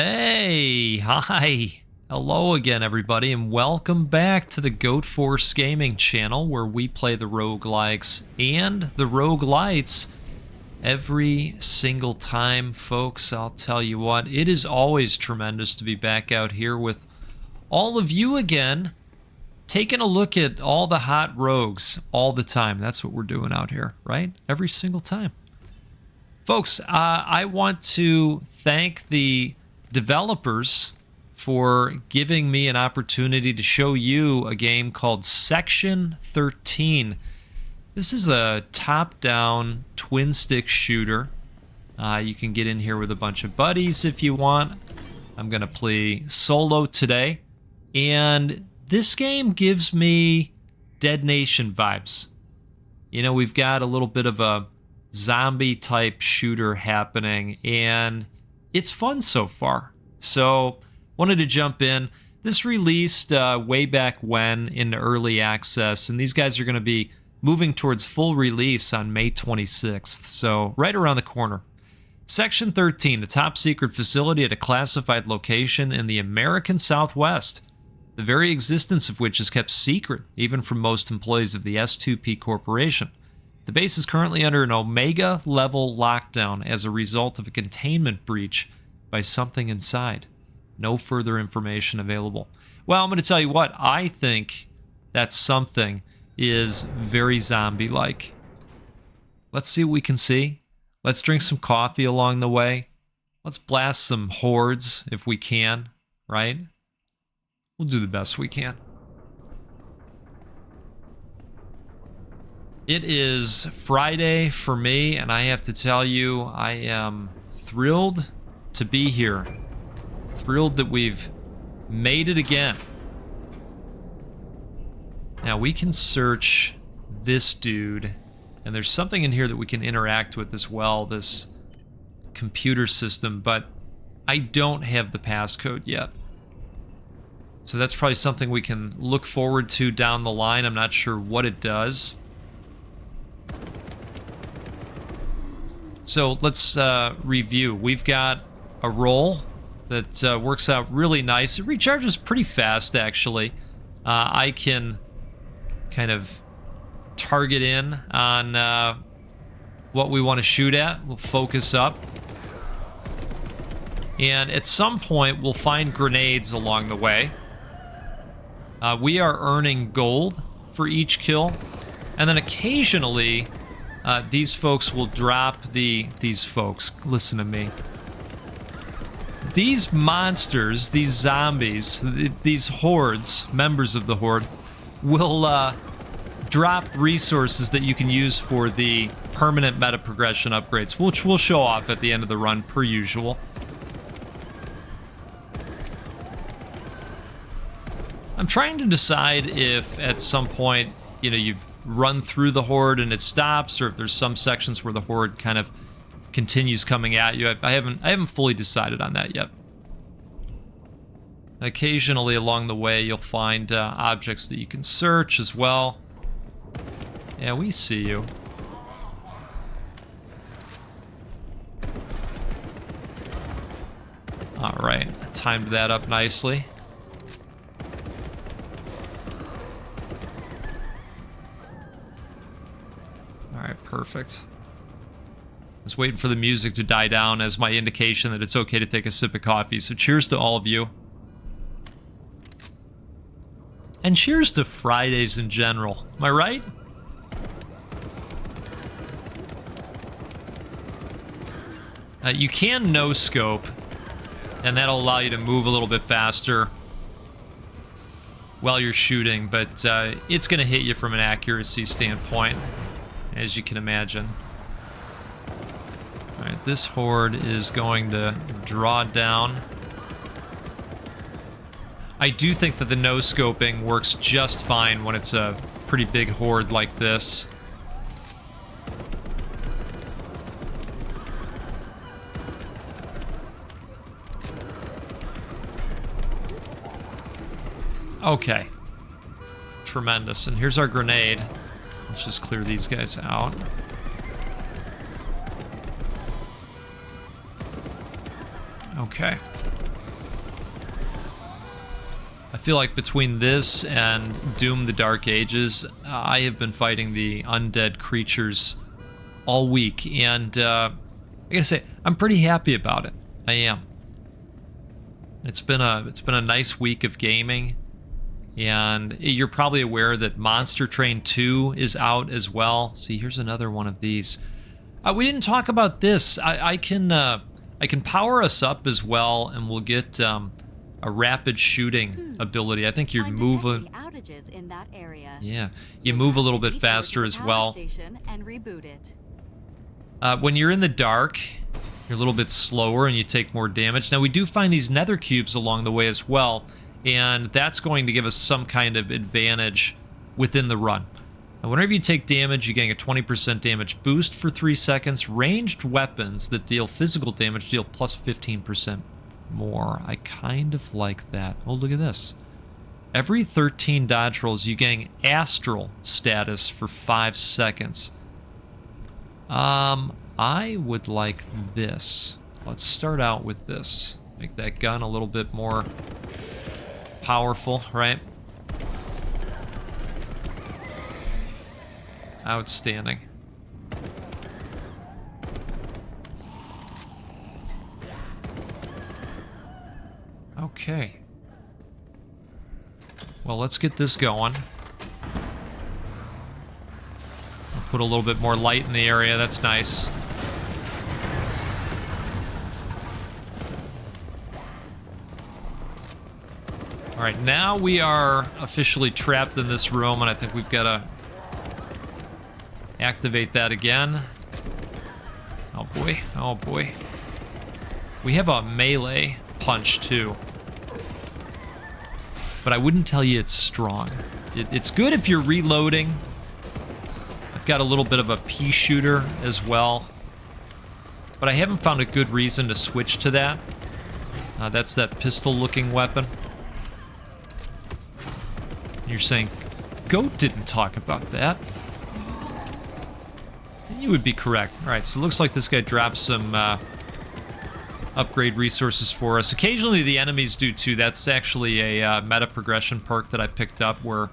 Hey, hi. Hello again, everybody, and welcome back to the Goat Force Gaming channel where we play the roguelikes and the roguelites every single time, folks. I'll tell you what, it is always tremendous to be back out here with all of you again, taking a look at all the hot rogues all the time. That's what we're doing out here, right? Every single time. Folks, I want to thank the developers for giving me an opportunity to show you a game called Section 13. This is a top-down twin-stick shooter. You can get in here with a bunch of buddies if you want. I'm going to play solo today. And this game gives me Dead Nation vibes. You know, we've got a little bit of a zombie-type shooter happening, and it's fun so far. So, wanted to jump in. This released way back when in early access, and these guys are going to be moving towards full release on May 26th, so right around the corner. Section 13, a top-secret facility at a classified location in the American Southwest, the very existence of which is kept secret, even from most employees of the S2P Corporation. The base is currently under an Omega-level lockdown as a result of a containment breach by something inside. No further information available. Well, I'm going to tell you what, I think that something is very zombie-like. Let's see what we can see. Let's drink some coffee along the way. Let's blast some hordes if we can, right? We'll do the best we can. It is Friday for me, and I have to tell you, I am thrilled to be here. Thrilled that we've made it again. Now, we can search this dude, and there's something in here that we can interact with as well, this computer system, but I don't have the passcode yet. So that's probably something we can look forward to down the line. I'm not sure what it does. So let's review. We've got a roll that works out really nice. It recharges pretty fast, actually. I can kind of target in on what we want to shoot at. We'll focus up. And at some point, we'll find grenades along the way. We are earning gold for each kill. And then occasionally, these folks will drop these folks. Listen to me. These monsters, these zombies, these hordes, members of the horde, will drop resources that you can use for the permanent meta progression upgrades, which we'll show off at the end of the run, per usual. I'm trying to decide if at some point, you know, you've run through the horde and it stops, or if there's some sections where the horde kind of continues coming at you. I haven't fully decided on that yet. Occasionally along the way you'll find objects that you can search as well. Yeah, we see you. Alright, timed that up nicely. Alright, perfect. I was waiting for the music to die down as my indication that it's okay to take a sip of coffee, so cheers to all of you. And cheers to Fridays in general, am I right? You can no-scope, and that'll allow you to move a little bit faster while you're shooting, but it's going to hit you from an accuracy standpoint, as you can imagine. Alright, this horde is going to draw down. I do think that the no-scoping works just fine when it's a pretty big horde like this. Okay. Tremendous. And here's our grenade. Let's just clear these guys out. Okay. I feel like between this and Doom the Dark Ages, I have been fighting the undead creatures all week, and I gotta say, I'm pretty happy about it. I am. It's been a nice week of gaming, and you're probably aware that Monster Train 2 is out as well. See, here's another one of these. We didn't talk about this. I can power us up as well, and we'll get a rapid shooting ability. I think you're moving. Outages in that area. Yeah, you move a little bit faster as well. And reboot it. When you're in the dark, you're a little bit slower and you take more damage. Now, we do find these nether cubes along the way as well, and that's going to give us some kind of advantage within the run. Now, whenever you take damage, you're getting a 20% damage boost for 3 seconds. Ranged weapons that deal physical damage deal plus 15% more. I kind of like that. Oh, look at this. Every 13 dodge rolls, you gain astral status for 5 seconds. I would like this. Let's start out with this. Make that gun a little bit more powerful, right? Outstanding. Okay. Well, let's get this going. I'll put a little bit more light in the area. That's nice. All right, now we are officially trapped in this room, and I think we've got to activate that again. Oh boy, oh boy. We have a melee punch too, but I wouldn't tell you it's strong. It's good if you're reloading. I've got a little bit of a pea shooter as well, but I haven't found a good reason to switch to that. That's that pistol-looking weapon. You're saying, Goat didn't talk about that. And you would be correct. All right, so it looks like this guy drops some upgrade resources for us. Occasionally the enemies do too. That's actually a meta progression perk that I picked up where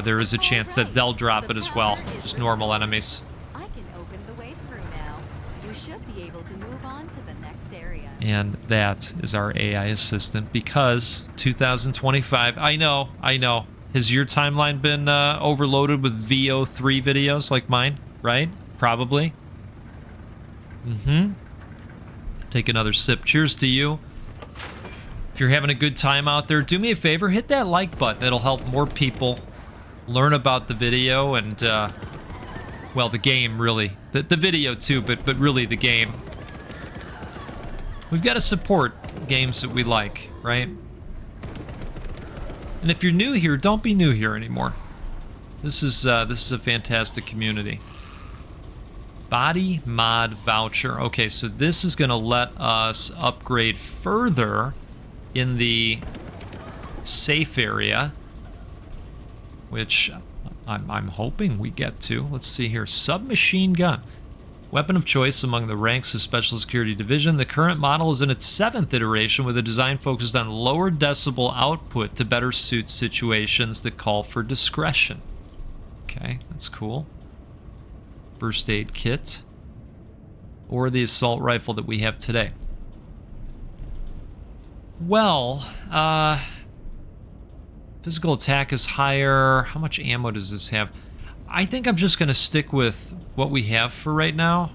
there is a chance that they'll drop it as well. Just normal enemies. I can open the way through now. You should be able to move on to the next area. And that is our AI assistant, because 2025, I know. Has your timeline been overloaded with VO3 videos like mine, right? Probably. Take another sip. Cheers to you. If you're having a good time out there, do me a favor, hit that like button. It'll help more people learn about the video and, well, the game, really. The video, too, but really the game. We've got to support games that we like, right? And if you're new here, don't be new here anymore. This is a fantastic community. Body mod voucher. Okay, so this is going to let us upgrade further in the safe area, which I'm hoping we get to. Let's see here. Submachine gun. Weapon of choice among the ranks of Special Security Division. The current model is in its 7th iteration with a design focused on lower decibel output to better suit situations that call for discretion. Okay, that's cool. First aid kit. Or the assault rifle that we have today. Well, physical attack is higher. How much ammo does this have? I think I'm just going to stick with what we have for right now.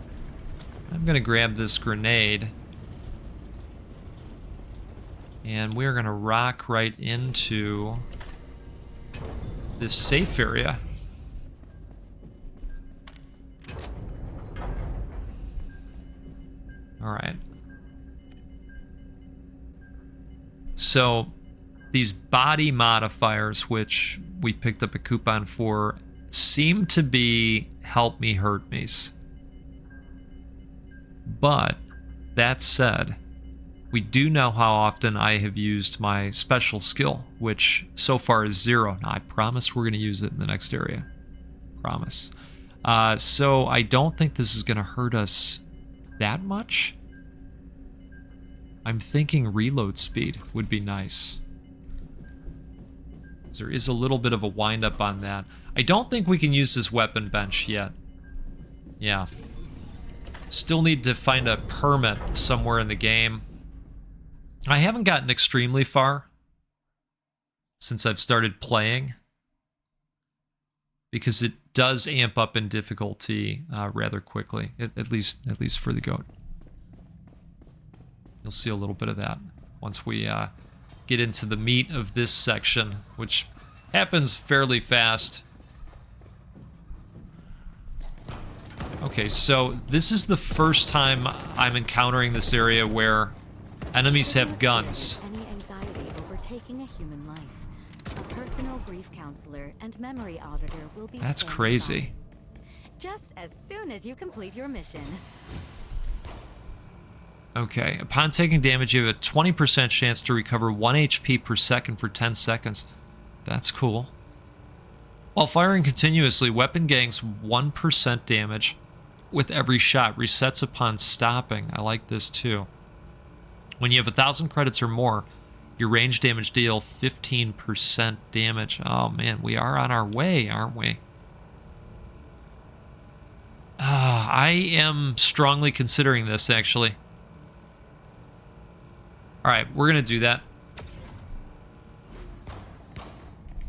I'm going to grab this grenade. And we're going to rock right into this safe area. All right. So these body modifiers, which we picked up a coupon for, seem to be help me hurt me's. But that said, we do know how often I have used my special skill, which so far is 0. Now, I promise we're going to use it in the next area. Promise. So I don't think this is going to hurt us that much. I'm thinking reload speed would be nice. There is a little bit of a wind-up on that. I don't think we can use this weapon bench yet. Yeah. Still need to find a permit somewhere in the game. I haven't gotten extremely far since I've started playing, because it does amp up in difficulty rather quickly, at least for the goat. You'll see a little bit of that once we get into the meat of this section, which happens fairly fast. Okay, so this is the first time I'm encountering this area where enemies have guns. Any anxiety over taking a human life, a personal grief counselor and memory auditor will be. That's standing crazy. by. Just as soon as you complete your mission. Okay, upon taking damage, you have a 20% chance to recover 1 HP per second for 10 seconds. That's cool. While firing continuously, weapon gains 1% damage with every shot. Resets upon stopping. I like this too. When you have 1,000 credits or more, your range damage deal 15% damage. Oh man, we are on our way, aren't we? I am strongly considering this, actually. Alright, we're going to do that.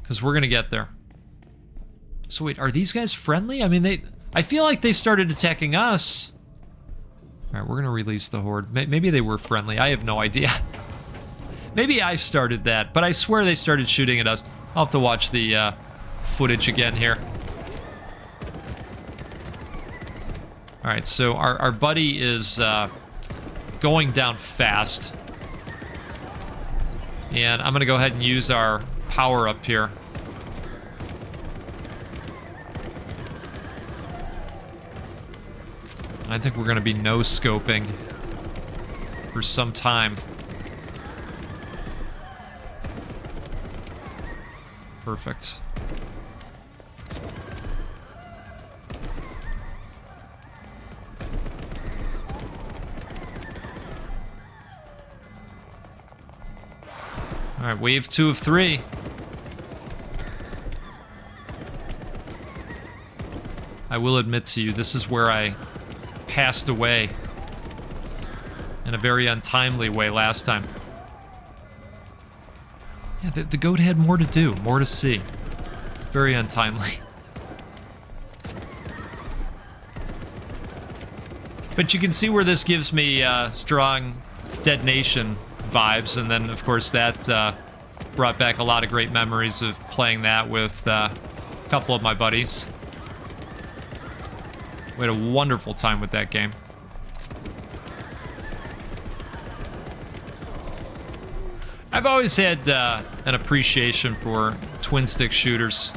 Because we're going to get there. So wait, are these guys friendly? I mean, I feel like they started attacking us. Alright, we're going to release the horde. Maybe they were friendly. I have no idea. Maybe I started that, but I swear they started shooting at us. I'll have to watch the footage again here. Alright, so our buddy is going down fast. And I'm going to go ahead and use our power up here. I think we're going to be no-scoping for some time. Perfect. Alright, wave 2 of 3. I will admit to you, this is where I passed away in a very untimely way last time. Yeah, the goat had more to do, more to see. Very untimely. But you can see where this gives me strong Dead Nation vibes, and then of course that brought back a lot of great memories of playing that with a couple of my buddies. We had a wonderful time with that game. I've always had an appreciation for twin-stick shooters.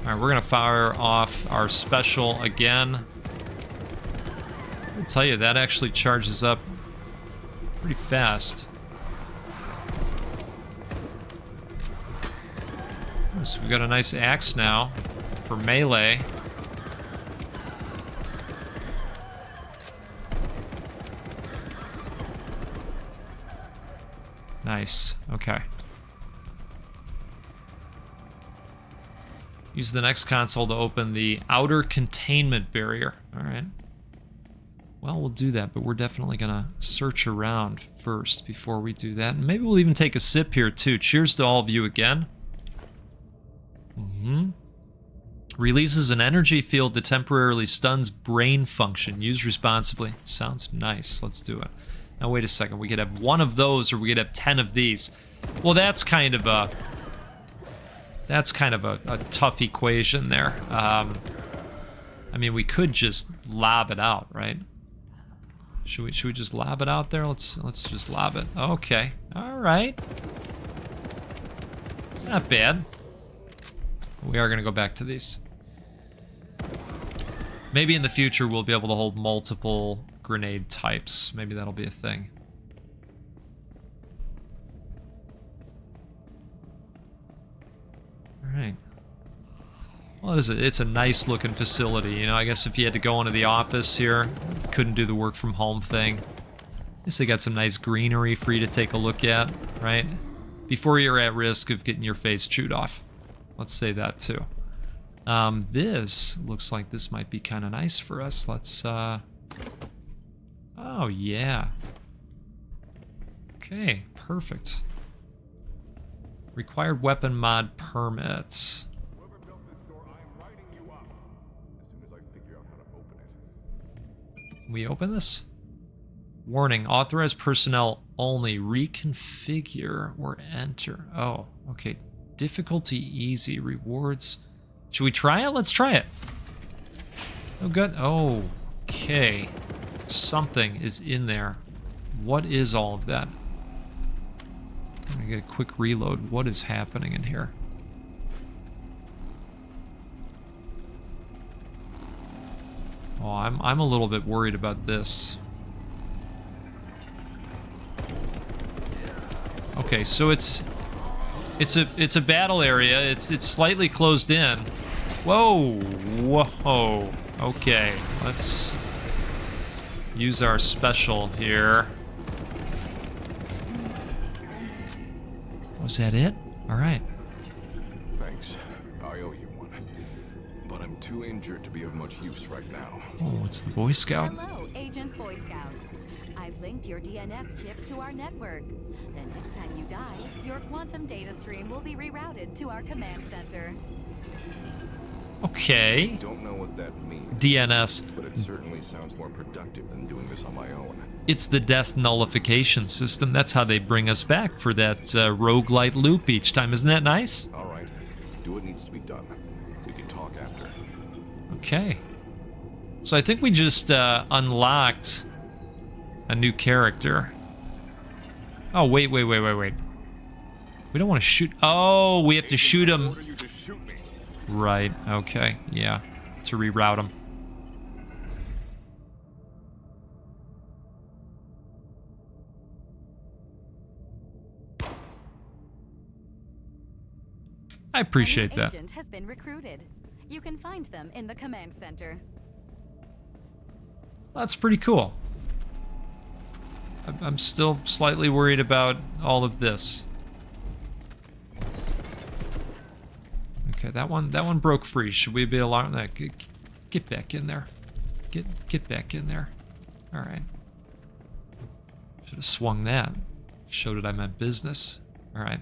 Alright, we're gonna fire off our special again. I'll tell you, that actually charges up pretty fast. So we got a nice axe now for melee. Nice. Okay. Use the next console to open the outer containment barrier. Alright. Well, we'll do that, but we're definitely gonna search around first before we do that. And maybe we'll even take a sip here, too. Cheers to all of you again. Releases an energy field that temporarily stuns brain function. Use responsibly. Sounds nice. Let's do it. Now, wait a second. We could have one of those, or we could have 10 of these. Well, that's kind of a tough equation there. I mean, we could just lob it out, right? Should we just lob it out there? Let's just lob it. Okay. All right. It's not bad. We are gonna go back to these. Maybe in the future we'll be able to hold multiple grenade types. Maybe that'll be a thing. Alright. Well, it's a nice looking facility. You know, I guess if you had to go into the office here, you couldn't do the work from home thing. At least they got some nice greenery for you to take a look at, right? Before you're at risk of getting your face chewed off. Let's say that too. This looks like this might be kind of nice for us. Let's, oh yeah. Okay, perfect. Required weapon mod permits. Whoever built this door, I am writing you up as soon as I figure out how to open it. Can we open this? Warning, authorized personnel only. Reconfigure or enter. Oh, okay. Difficulty easy. Rewards. Should we try it? Let's try it. Oh, good. Oh, okay. Something is in there. What is all of that? I'm gonna get a quick reload. What is happening in here? Oh, I'm a little bit worried about this. Okay, so it's a battle area. It's slightly closed in. Whoa, whoa. Okay, let's use our special here. Was that it? All right. Thanks. I owe you one. But I'm too injured to be of much use right now. Oh, it's the Boy Scout. Hello, Agent Boy Scout. I've linked your DNS chip to our network. The next time you die, your quantum data stream will be rerouted to our command center. Okay. Don't know what that means. DNS. But it certainly sounds more productive than doing this on my own. It's the death nullification system. That's how they bring us back for that roguelite loop each time. Isn't that nice? All right. Do what needs to be done. We can talk after. Okay. So I think we just unlocked a new character. Oh, wait. We don't want to shoot. Oh, we have to shoot him. Order you to shoot me. Right, okay, yeah. To reroute him. I appreciate that. Agent has been recruited. You can find them in the command center. That's pretty cool. I'm still slightly worried about all of this. Okay, that one broke free. Should we be alarmed? Get back in there. Get back in there. All right. Should have swung that. Showed it I meant business. All right.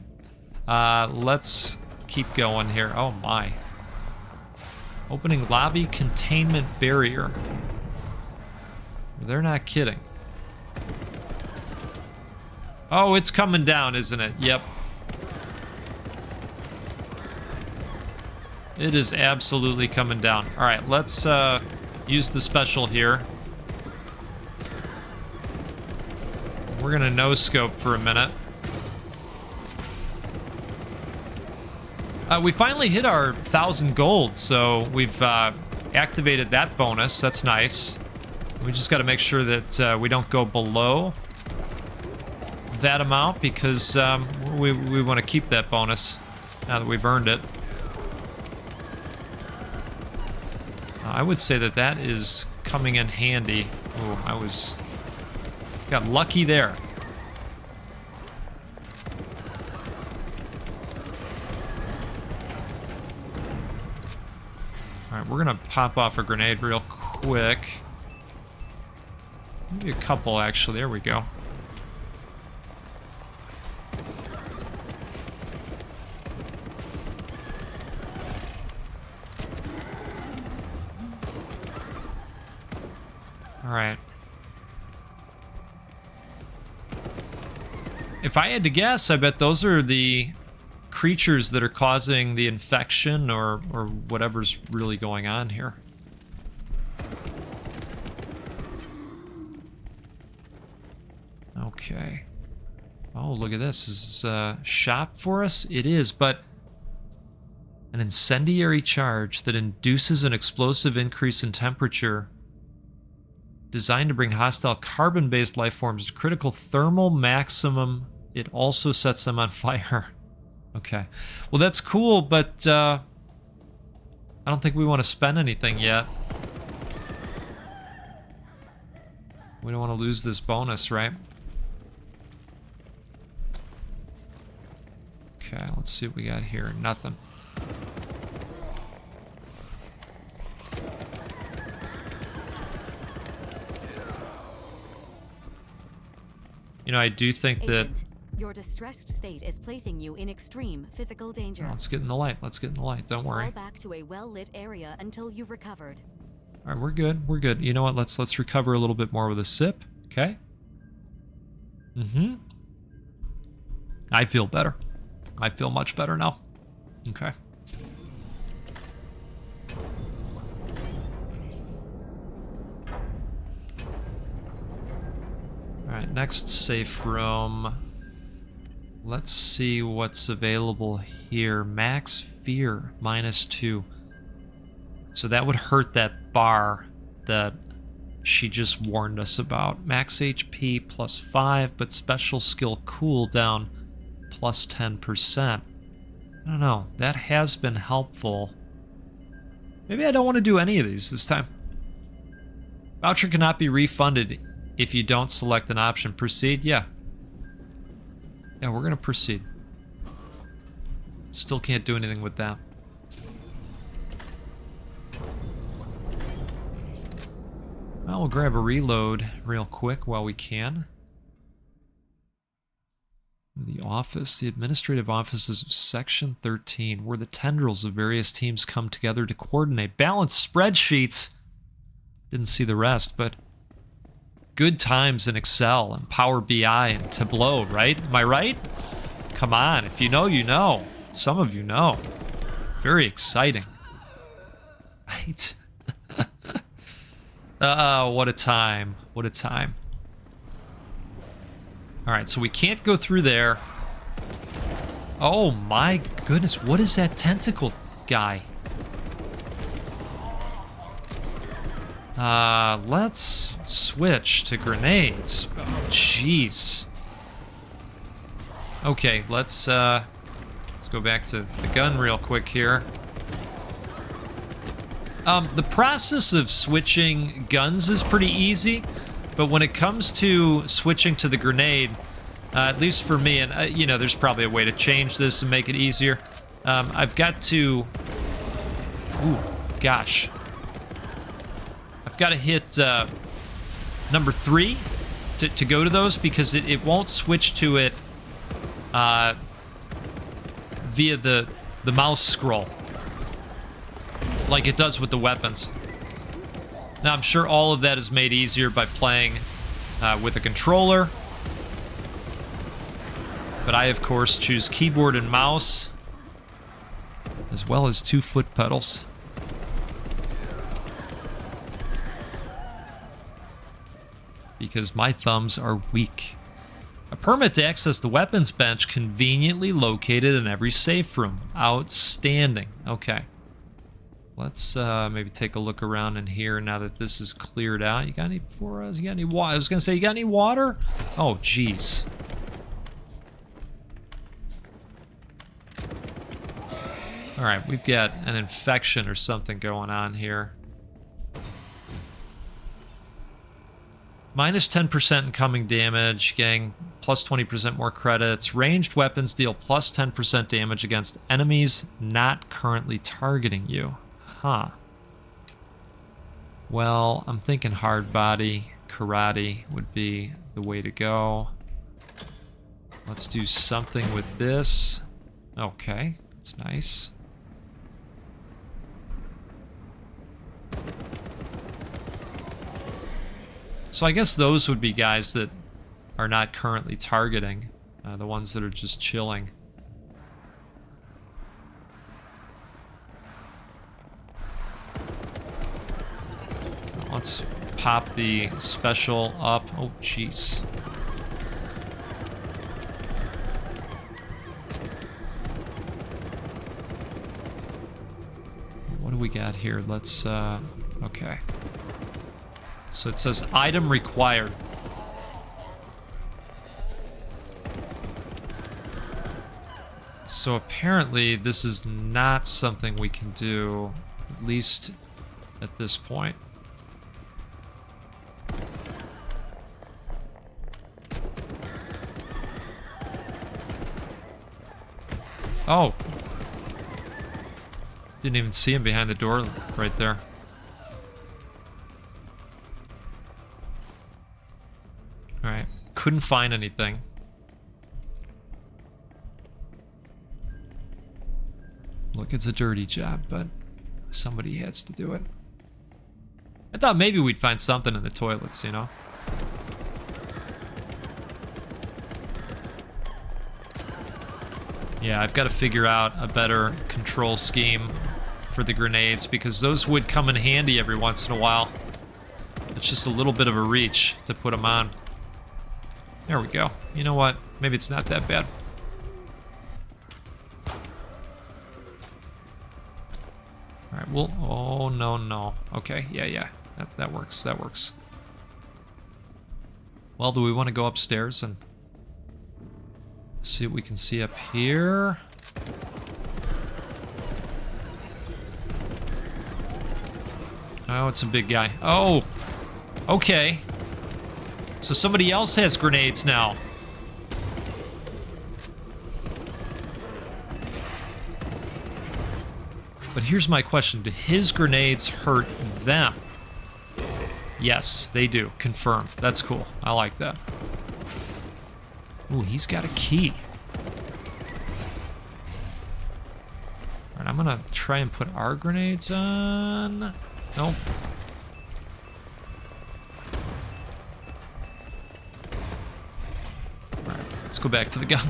Let's keep going here. Oh my. Opening lobby containment barrier. They're not kidding. Oh, it's coming down, isn't it? Yep. It is absolutely coming down. All right, let's use the special here. We're gonna no-scope for a minute. We finally hit our 1,000 gold, so we've activated that bonus. That's nice. We just got to make sure that we don't go below that amount because we want to keep that bonus now that we've earned it. I would say that that is coming in handy. Oh, got lucky there. All right, we're gonna pop off a grenade real quick. Maybe a couple, actually. There we go. All right. If I had to guess, I bet those are the creatures that are causing the infection or whatever's really going on here. Okay. Oh, look at this. Is this a shop for us? It is, but an incendiary charge that induces an explosive increase in temperature designed to bring hostile carbon-based life forms to critical thermal maximum. It also sets them on fire. Okay. Well, that's cool, but I don't think we want to spend anything yet. We don't want to lose this bonus, right? Okay, let's see what we got here. Nothing. You know, I do think Agent, your distressed state is placing you in extreme physical danger. that... Let's get in the light. Let's get in the light. Don't worry. Fall back to a well-lit area until you've recovered. All right, we're good. We're good. You know what? Let's recover a little bit more with a sip. Okay. Mm-hmm. I feel better. I feel much better now. Okay. All right, next safe room. Let's see what's available here. Max fear, -2. So that would hurt that bar that she just warned us about. Max HP +5, but special skill cooldown +10%. I don't know. That has been helpful. Maybe I don't want to do any of these this time. Voucher cannot be refunded if you don't select an option. Proceed? Yeah. Yeah, we're going to proceed. Still can't do anything with that. Well, we'll grab a reload real quick while we can. The office, the administrative offices of Section 13, where the tendrils of various teams come together to coordinate. Balanced spreadsheets. Didn't see the rest, but good times in Excel and Power BI and Tableau, right? Am I right? Come on, if you know, you know. Some of you know. Very exciting. Right? What a time. What a time. Alright, so we can't go through there. Oh my goodness, what is that tentacle guy? Let's switch to grenades. Oh, jeez. Okay, let's go back to the gun real quick here. The process of switching guns is pretty easy, but when it comes to switching to the grenade, at least for me, and you know, there's probably a way to change this and make it easier. I've got to... Ooh, gosh. I've got to hit number 3 to go to those, because it won't switch to it via the mouse scroll like it does with the weapons. Now, I'm sure all of that is made easier by playing with a controller. But I, of course, choose keyboard and mouse, as well as 2 foot pedals. Because my thumbs are weak. A permit to access the weapons bench conveniently located in every safe room. Outstanding. Okay. Let's maybe take a look around in here now that this is cleared out. You got any for us? You got any water? I was going to say, you got any water? Oh, jeez. All right, we've got an infection or something going on here. Minus 10% incoming damage, getting plus 20% more credits. Ranged weapons deal plus 10% damage against enemies not currently targeting you. Huh. Well, I'm thinking hard body, karate would be the way to go. Let's do something with this. Okay, that's nice. So I guess those would be guys that are not currently targeting, the ones that are just chilling. Let's pop the special up. Oh, jeez. What do we got here? Let's, okay. So it says item required. So apparently this is not something we can do, at least at this point. Oh. Didn't even see him behind the door right there. Alright. Couldn't find anything. Look, it's a dirty job, but somebody has to do it. I thought maybe we'd find something in the toilets, you know? Yeah, I've got to figure out a better control scheme for the grenades, because those would come in handy every once in a while. It's just a little bit of a reach to put them on. There we go. You know what? Maybe it's not that bad. Alright, well... Oh, no. Okay, yeah. That works, that works. Well, do we want to go upstairs and see what we can see up here? Oh, it's a big guy. Oh! Okay. So somebody else has grenades now. But here's my question. Do his grenades hurt them? Yes, they do. Confirmed. That's cool. I like that. Ooh, he's got a key. Alright, I'm gonna try and put our grenades on. Nope. Alright, let's go back to the gun.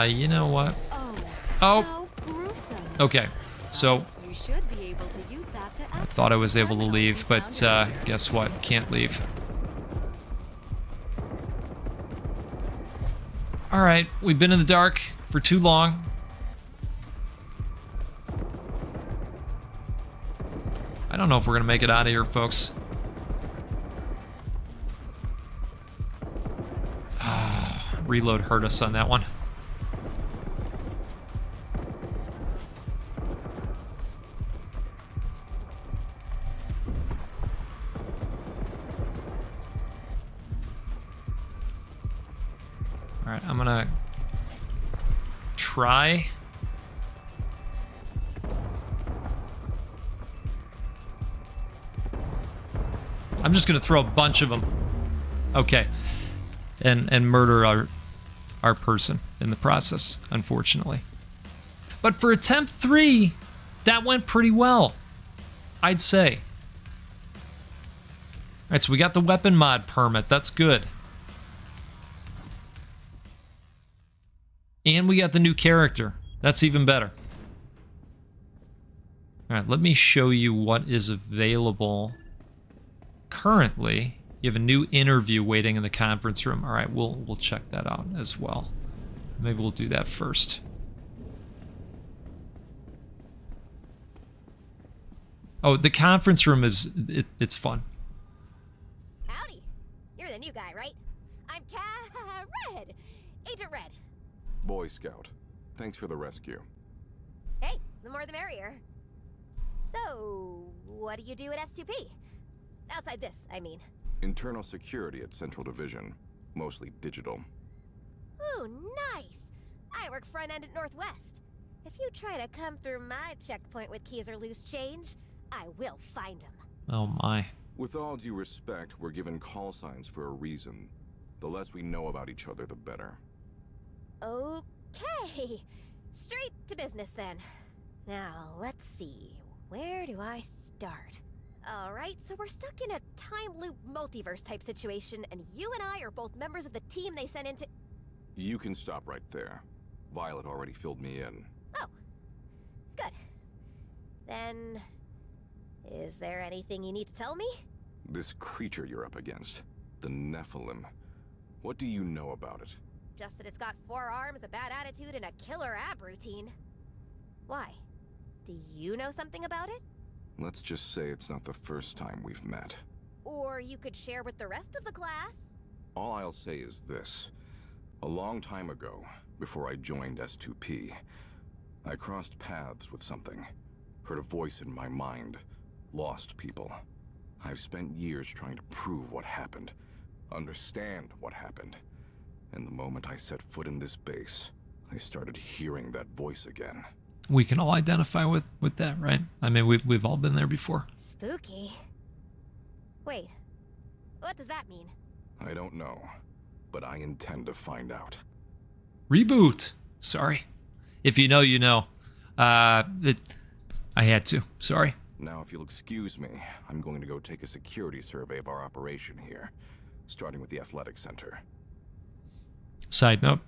You know what? Oh. Okay, so You should be able to use that to I thought I was able to leave, but guess what? Can't leave. Alright, we've been in the dark for too long. I don't know if we're gonna make it out of here, folks. Reload hurt us on that one. Alright, I'm gonna try. I'm just gonna throw a bunch of them. Okay. And murder our person in the process, unfortunately. But for attempt 3, that went pretty well, I'd say. Alright, so we got the weapon mod permit. That's good. And we got the new character. That's even better. Alright, let me show you what is available currently. You have a new interview waiting in the conference room. Alright, we'll check that out as well. Maybe we'll do that first. Oh, the conference room is... it's fun. Howdy. You're the new guy, right? I'm Red. Agent Red. Boy Scout, thanks for the rescue. Hey, the more the merrier. So, what do you do at S2P? Outside this, I mean. Internal security at Central Division, mostly digital. Ooh, nice! I work front end at Northwest. If you try to come through my checkpoint with keys or loose change, I will find them. Oh my. With all due respect, we're given call signs for a reason. The less we know about each other, the better. Okay. Straight to business then. Now, let's see. Where do I start? Alright, so we're stuck in a time loop multiverse type situation, and you and I are both members of the team they sent into... You can stop right there. Violet already filled me in. Oh. Good. Then... is there anything you need to tell me? This creature you're up against, the Nephilim. What do you know about it? Just that it's got 4 arms, a bad attitude, and a killer ab routine. Why? Do you know something about it? Let's just say it's not the first time we've met. Or you could share with the rest of the class. All I'll say is this. A long time ago, before I joined S2P, I crossed paths with something. Heard a voice in my mind. lost people. I've spent years trying to prove what happened, understand what happened. And the moment I set foot in this base, I started hearing that voice again. We can all identify with that, right? I mean, we've all been there before. Spooky. Wait, what does that mean? I don't know, but I intend to find out. Reboot. Sorry. If you know, you know. I had to. Sorry. Now, if you'll excuse me, I'm going to go take a security survey of our operation here, starting with the athletic center. Side note,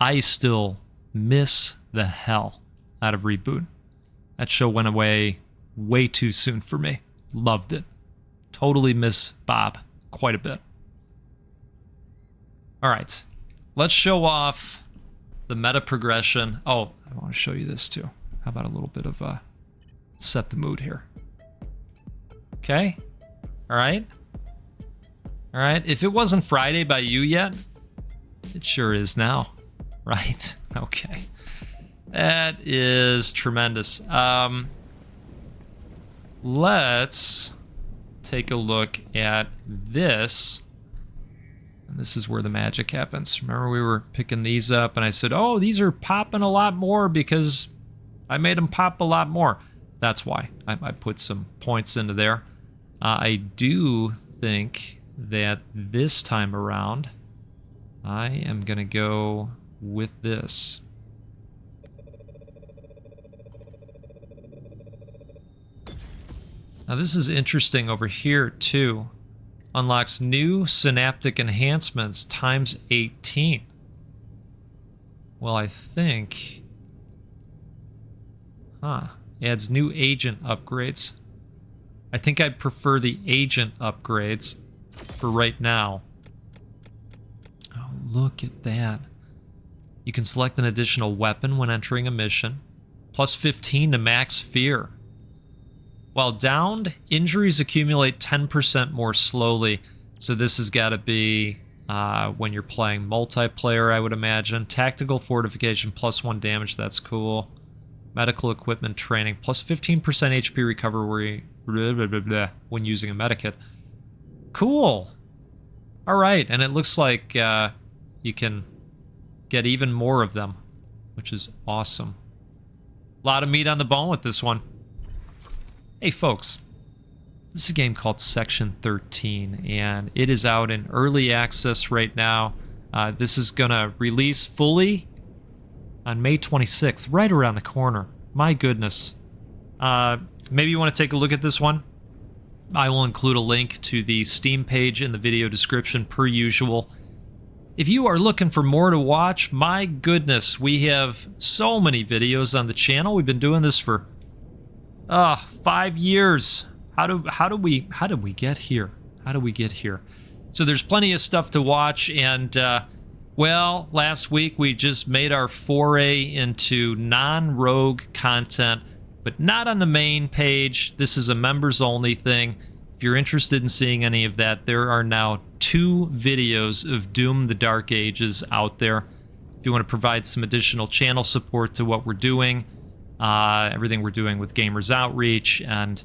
I still miss the hell out of Reboot. That show went away way too soon for me. Loved it. Totally miss Bob quite a bit. All right, let's show off the meta progression. Oh, I want to show you this too. How about a little bit of set the mood here? Okay. All right. All right. If it wasn't Friday by you yet, it sure is now, right? Okay. That is tremendous. Let's take a look at this. And this is where the magic happens. Remember, we were picking these up, and I said, oh, these are popping a lot more because I made them pop a lot more. That's why I put some points into there. I do think that this time around, I am going to go with this. Now this is interesting over here too. Unlocks new synaptic enhancements times 18. Well, I think... Adds new agent upgrades. I think I'd prefer the agent upgrades for right now. Oh, look at that. You can select an additional weapon when entering a mission. Plus 15 to max fear. While downed, injuries accumulate 10% more slowly. So this has got to be when you're playing multiplayer, I would imagine. Tactical fortification, plus 1 damage, that's cool. Medical equipment training, plus 15% HP recovery when using a medikit. Cool. All right, and it looks like you can get even more of them, which is awesome. A lot of meat on the bone with this one. Hey folks, this is a game called Section 13, and it is out in early access right now. This is gonna release fully on May 26th, right around the corner. My goodness. Maybe you want to take a look at this one. I will include a link to the Steam page in the video description per usual. If you are looking for more to watch, my goodness, we have so many videos on the channel. We've been doing this for 5 years. How did we get here? How did we get here? So there's plenty of stuff to watch, and well, last week we just made our foray into non-rogue content, but not on the main page. This is a members-only thing. If you're interested in seeing any of that, there are now 2 videos of Doom the Dark Ages out there. If you want to provide some additional channel support to what we're doing, everything we're doing with Gamers Outreach and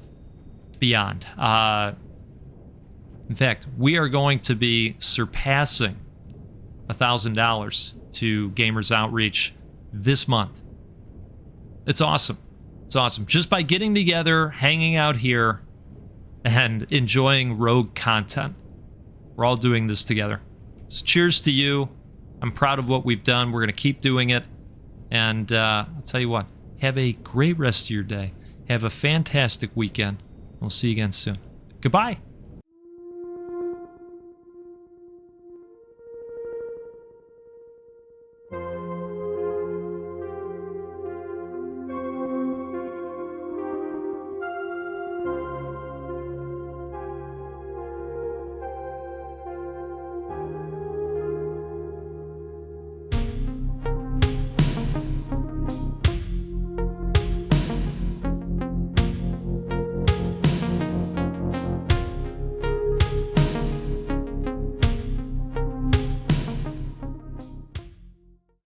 beyond. In fact, we are going to be surpassing $1,000 to Gamers Outreach this month. It's awesome. It's awesome. Just by getting together, hanging out here, and enjoying rogue content. We're all doing this together. So cheers to you. I'm proud of what we've done. We're going to keep doing it. And I'll tell you what, have a great rest of your day. Have a fantastic weekend. We'll see you again soon. Goodbye.